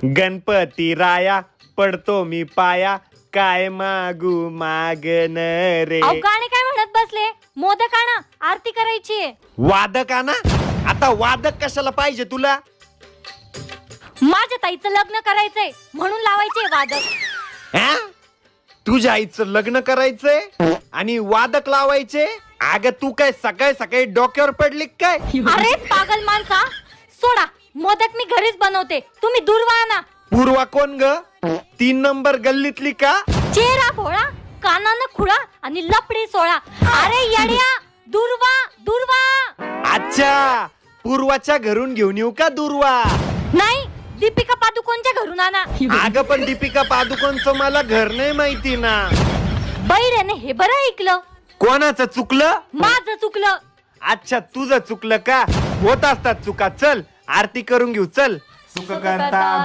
गणपती राया पडतो मी पाया, काय मागू मागन रे. अहो गाणे काय म्हणत बसले? मोदक आणा, आरती करायची आहे. वादक ना? आता वादक कशाला पाहिजे तुला? माझ्या ताईचं लग्न करायचंय म्हणून लावायचे वादक. हा? तुझ्या आईचं लग्न करायचंय आणि वादक लावायचे? अगं तू काय सकाळी सकाळी डोक्यावर पडली काय? अरे पागल माणसा, सोडा, मोदक मी घरीच बनवते, तुम्ही दूरवा आणा. पूर्वा कोण ग? 3 नंबर गल्लीतली का? चेहरा भोळा, कानानं खुळा आणि लपडी सोळा. अरे येड्या, दूरवा दूरवा. अच्छा, पूर्वाच्या घरून घेऊन येऊ का दूरवा? नाही, दीपिका पादुकोणच्या घरून आणा. अगं पण दीपिका पादुकोणचं मला घर नाही माहिती ना. बैऱ्याने हे बरं ऐकलं. कोणाचं चुकलं? माझं चुकलं. अच्छा, तुझं चुकलं का? होत असतात चुका. चल आरती करून घेऊ, चल. सुख करता